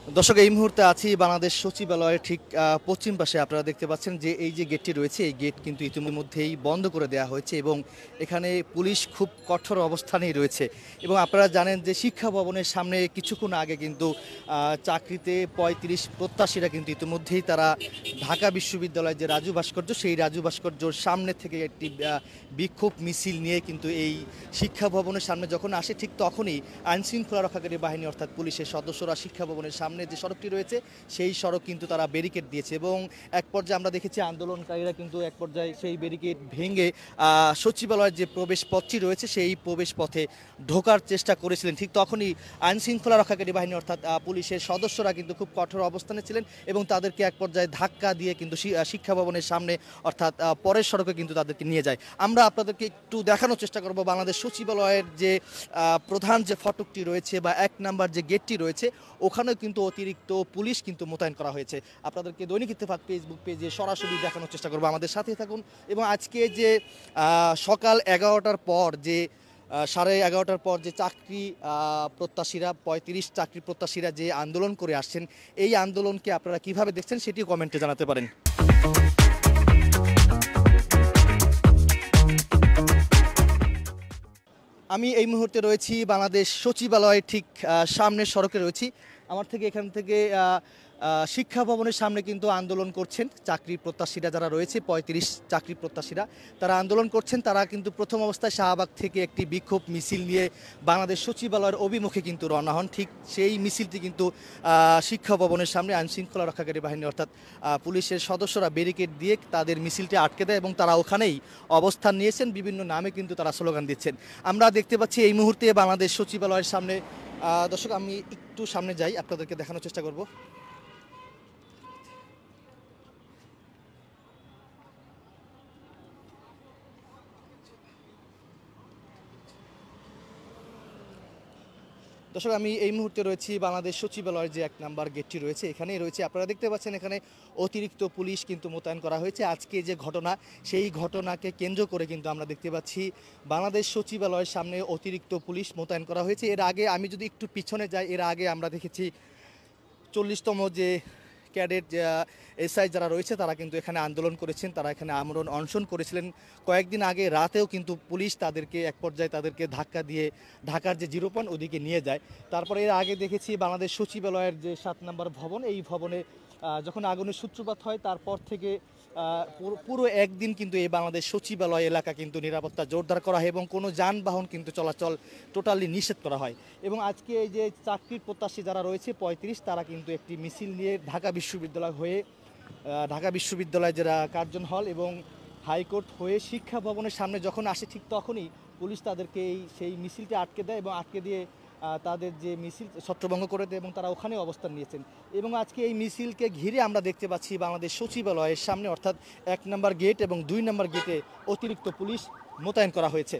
দর্শক, এই মুহূর্তে আছি বাংলাদেশ সচিবালয়ের ঠিক পশ্চিম পাশে। আপনারা দেখতে পাচ্ছেন যে এই যে গেটটি রয়েছে, এই গেট কিন্তু ইতিমধ্যেই বন্ধ করে দেওয়া হয়েছে এবং এখানে পুলিশ খুব কঠোর অবস্থানেই রয়েছে। এবং আপনারা জানেন যে শিক্ষা ভবনের সামনে কিছুক্ষণ আগে কিন্তু চাকরিতে ৩৫ প্রত্যাশীরা কিন্তু ইতিমধ্যেই তারা ঢাকা বিশ্ববিদ্যালয়ের যে রাজু ভাস্কর্য, সেই রাজু ভাস্কর্যর সামনে থেকে একটি বিক্ষোভ মিছিল নিয়ে কিন্তু এই শিক্ষা ভবনের সামনে যখন আসে, ঠিক তখনই আইনশৃঙ্খলা রক্ষাকারী বাহিনী অর্থাৎ পুলিশের সদস্যরা শিক্ষা ভবনের সামনে যে সড়কটি রয়েছে সেই সড়ক কিন্তু তারা ব্যারিকেড দিয়েছে এবং এক পর্যায়ে আমরা দেখেছি আন্দোলনকারীরা কিন্তু এক পর্যায়ে সেই ব্যারিকেড ভেঙে সচিবালয়ের যে প্রবেশ পথটি রয়েছে সেই প্রবেশ পথে ঢোকার চেষ্টা করেছিলেন। ঠিক তখনই আইনশৃঙ্খলা রক্ষাকারী বাহিনী অর্থাৎ পুলিশের সদস্যরা কিন্তু খুব কঠোর অবস্থানে ছিলেন এবং তাদেরকে এক পর্যায়ে ধাক্কা দিয়ে কিন্তু শিক্ষা ভবনের সামনে অর্থাৎ পরের সড়কে কিন্তু তাদেরকে নিয়ে যায়। আমরা আপনাদেরকে একটু দেখানোর চেষ্টা করব বাংলাদেশ সচিবালয়ের যে প্রধান যে ফটকটি রয়েছে বা ১ নাম্বার যে গেটটি রয়েছে, ওখানেও কিন্তু অতিরিক্ত পুলিশ কিন্তু মোতায়েন করা হয়েছে। আপনাদেরকে দৈনিক ইত্তেফাক ফেসবুক পেজে সরাসরি দেখানোর চেষ্টা করব, আমাদের সাথে থাকুন। এবং আজকে যে সকাল ১১টার পর যে 11:30টার পর যে চাকরি প্রত্যাশীরা ৩৫ চাকরি প্রত্যাশীরা যে আন্দোলন করে আসছেন, এই আন্দোলনকে আপনারা কিভাবে দেখছেন সেটিও কমেন্টে জানাতে পারেন। আমি এই মুহূর্তে রয়েছি বাংলাদেশ সচিবালয়ের ঠিক সামনের সড়কে রয়েছি। আমার থেকে এখান থেকে শিক্ষা ভবনের সামনে কিন্তু আন্দোলন করছেন চাকরি প্রত্যাশীরা যারা রয়েছে, ৩৫ চাকরি প্রত্যাশীরা তারা আন্দোলন করছেন। তারা কিন্তু প্রথম অবস্থায় শাহবাগ থেকে একটি বিক্ষোভ মিছিল নিয়ে বাংলাদেশ সচিবালয়ের অভিমুখে কিন্তু রওনা হন। ঠিক সেই মিছিলটি কিন্তু শিক্ষা ভবনের সামনে আইনশৃঙ্খলা রক্ষাকারী বাহিনী অর্থাৎ পুলিশের সদস্যরা ব্যারিকেড দিয়ে তাদের মিছিলটি আটকে দেয় এবং তারা ওখানেই অবস্থান নিয়েছেন, বিভিন্ন নামে কিন্তু তারা স্লোগান দিচ্ছেন। আমরা দেখতে পাচ্ছি এই মুহূর্তে বাংলাদেশ সচিবালয়ের সামনে। দর্শক, আমি একটু সামনে যাই, আপনাদেরকে দেখানোর চেষ্টা করব। দর্শক, আমি এই মুহূর্তে রয়েছি বাংলাদেশ সচিবালয়ের যে ১ নাম্বার গেটটি রয়েছে, এখানেই রয়েছে। আপনারা দেখতে পাচ্ছেন এখানে অতিরিক্ত পুলিশ কিন্তু মোতায়েন করা হয়েছে। আজকে যে ঘটনা, সেই ঘটনাকে কেন্দ্র করে কিন্তু আমরা দেখতে পাচ্ছি বাংলাদেশ সচিবালয়ের সামনে অতিরিক্ত পুলিশ মোতায়েন করা হয়েছে। এর আগে আমি যদি একটু পিছনে যাই, এর আগে আমরা দেখেছি ৪০তম যে ক্যাডেট এসআই যারা রয়েছে তারা কিন্তু এখানে আন্দোলন করেছেন, তারা এখানে আমরণ অনশন করেছিলেন। কয়েকদিন আগে রাতেও কিন্তু পুলিশ তাদেরকে এক পর্যায়ে তাদেরকে ধাক্কা দিয়ে ঢাকার যে 0 পয়েন্ট ওদিকে নিয়ে যায়। তারপরে এর আগে দেখেছি বাংলাদেশ সচিবালয়ের যে ৭ নম্বর ভবন, এই ভবনে যখন আগুনের সূত্রপাত হয় তারপর থেকে পুরো একদিন কিন্তু এই বাংলাদেশ সচিবালয় এলাকা কিন্তু নিরাপত্তা জোরদার করা হয় এবং কোনো যানবাহন কিন্তু চলাচল টোটালি নিষেধ করা হয়। এবং আজকে এই যে চাকরির প্রত্যাশী যারা রয়েছে ৩৫, তারা কিন্তু একটি মিছিল নিয়ে ঢাকা বিশ্ববিদ্যালয় হয়ে ঢাকা বিশ্ববিদ্যালয় যারা কার্জন হল এবং হাইকোর্ট হয়ে শিক্ষা ভবনের সামনে যখন আসে, ঠিক তখনই পুলিশ তাদেরকে সেই মিছিলটি আটকে দেয় এবং আটকে দিয়ে তাদের যে মিছিল ছত্রভঙ্গ করে দেয় এবং তারা ওখানে অবস্থান নিয়েছেন। এবং আজকে এই মিছিলকে ঘিরে আমরা দেখতে পাচ্ছি বাংলাদেশ সচিবালয়ের সামনে অর্থাৎ ১ নম্বর গেট এবং ২ নম্বর গেটে অতিরিক্ত পুলিশ মোতায়েন করা হয়েছে।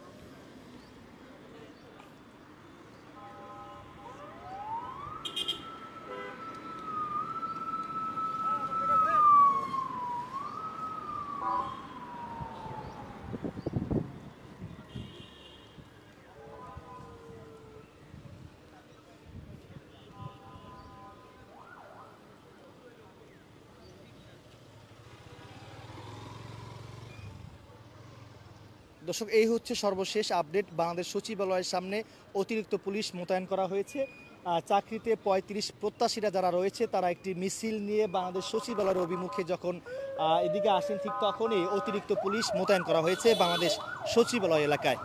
দর্শক, এই হচ্ছে সর্বশেষ আপডেট। বাংলাদেশ সচিবালয়ের সামনে অতিরিক্ত পুলিশ মোতায়েন করা হয়েছে। চাকরিতে ৩৫ প্রত্যাশীরা যারা রয়েছে তারা একটি মিছিল নিয়ে বাংলাদেশ সচিবালয়ের অভিমুখে যখন এদিকে আসেন, ঠিক তখনই অতিরিক্ত পুলিশ মোতায়েন করা হয়েছে বাংলাদেশ সচিবালয় এলাকায়।